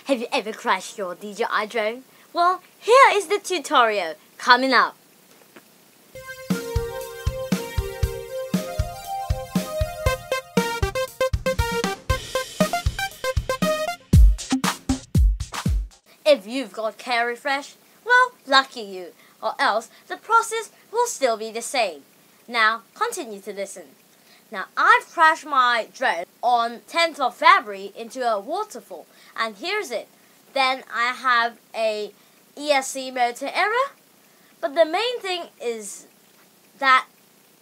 Have you ever crashed your DJI drone? Well, here is the tutorial coming up. If you've got Care Refresh, well, lucky you, or else the process will still be the same. Now, continue to listen. Now, I've crashed my drone on 10th of February into a waterfall, and here's it. Then I have a ESC motor error, but the main thing is that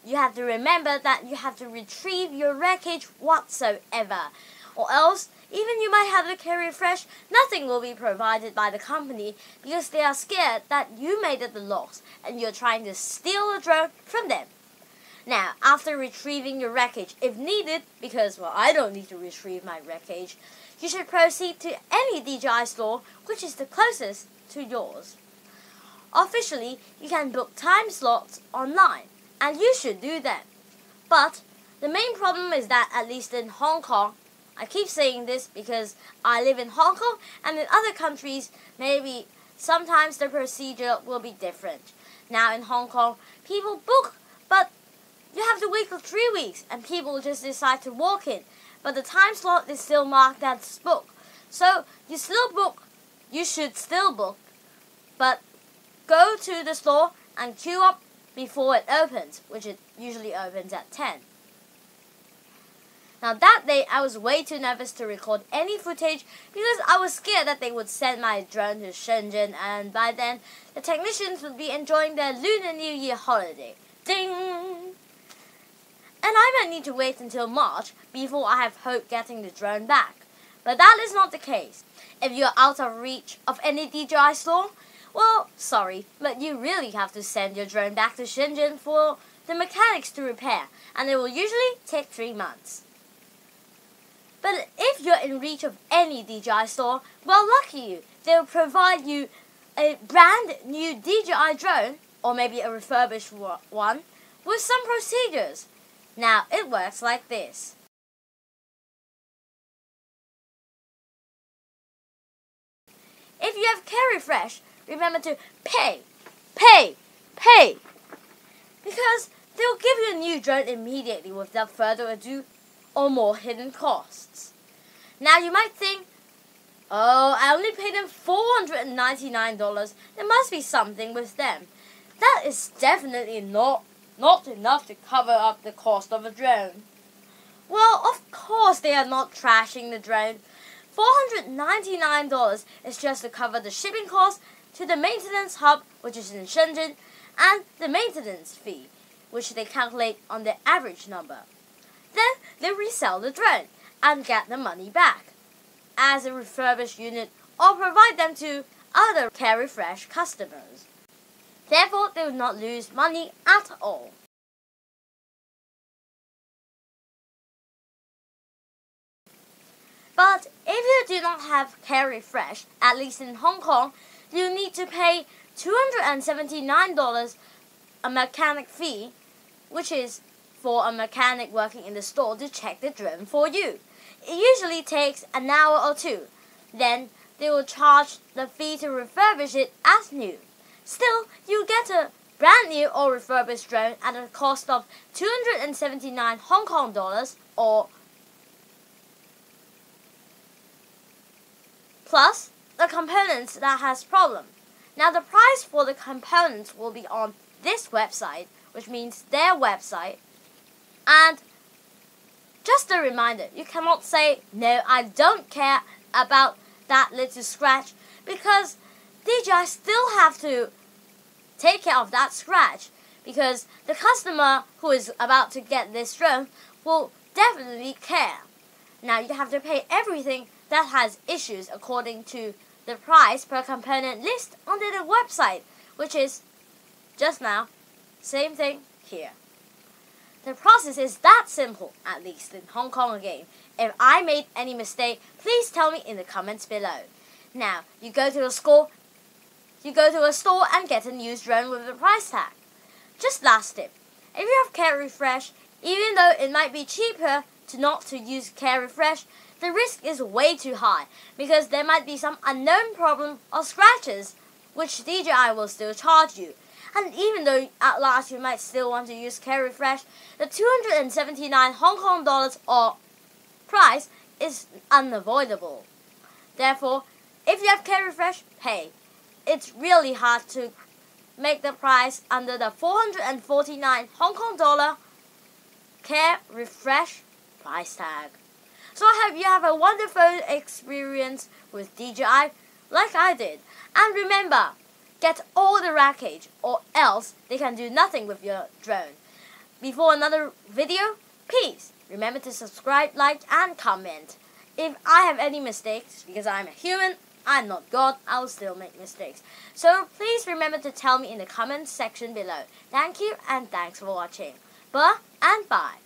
you have to remember that you have to retrieve your wreckage whatsoever, or else even you might have the Care Refresh, nothing will be provided by the company because they are scared that you made it the loss and you're trying to steal the drone from them. Now, after retrieving your wreckage, if needed, because, well, I don't need to retrieve my wreckage, you should proceed to any DJI store which is the closest to yours. Officially, you can book time slots online, and you should do that. But the main problem is that, at least in Hong Kong, I keep saying this because I live in Hong Kong, and in other countries, maybe sometimes the procedure will be different. Now in Hong Kong, people book, but you have to wait for 3 weeks, and people just decide to walk in. But the time slot is still marked as booked. So you should still book, but go to the store and queue up before it opens, which it usually opens at 10. Now that day, I was way too nervous to record any footage because I was scared that they would send my drone to Shenzhen, and by then, the technicians would be enjoying their Lunar New Year holiday. Ding! And I might need to wait until March before I have hope getting the drone back. But that is not the case. If you are out of reach of any DJI store, well, sorry, but you really have to send your drone back to Shenzhen for the mechanics to repair, and it will usually take 3 months. But if you're in reach of any DJI store, well, lucky you. They'll provide you a brand new DJI drone, or maybe a refurbished one, with some procedures. Now, it works like this. If you have Care Refresh, remember to pay. Because they'll give you a new drone immediately without further ado, or more hidden costs. Now you might think, oh, I only paid them $499. There must be something with them. That is definitely not enough to cover up the cost of a drone. Well, of course they are not trashing the drone. $499 is just to cover the shipping cost to the maintenance hub, which is in Shenzhen, and the maintenance fee, which they calculate on the average number. Then they resell the drone and get the money back as a refurbished unit, or provide them to other Care Refresh customers. Therefore, they will not lose money at all. But if you do not have Care Refresh, at least in Hong Kong, you need to pay $279 a mechanic fee, which is for a mechanic working in the store to check the drone for you. It usually takes an hour or 2. Then they will charge the fee to refurbish it as new. Still, you get a brand new or refurbished drone at a cost of 279 Hong Kong dollars, or plus the components that has problem. Now the price for the components will be on this website, which means their website. And just a reminder, you cannot say, no, I don't care about that little scratch, because DJI still have to take care of that scratch, because the customer who is about to get this drone will definitely care. Now you have to pay everything that has issues according to the price per component list on the website, which is just now, same thing here. The process is that simple, at least in Hong Kong again. If I made any mistake, please tell me in the comments below. Now, you go to a store and get a used drone with a price tag. Just last tip, if you have Care Refresh, even though it might be cheaper to not to use Care Refresh, the risk is way too high because there might be some unknown problem or scratches which DJI will still charge you. And even though at last you might still want to use Care Refresh, the 279 Hong Kong dollars or price is unavoidable. Therefore, if you have Care Refresh, hey, it's really hard to make the price under the 449 Hong Kong dollar Care Refresh price tag. So I hope you have a wonderful experience with DJI like I did. And remember, get all the wreckage or else they can do nothing with your drone. Before another video, please remember to subscribe, like and comment. If I have any mistakes, because I'm a human, I'm not God, I'll still make mistakes. So please remember to tell me in the comment section below. Thank you and thanks for watching. Bye and bye.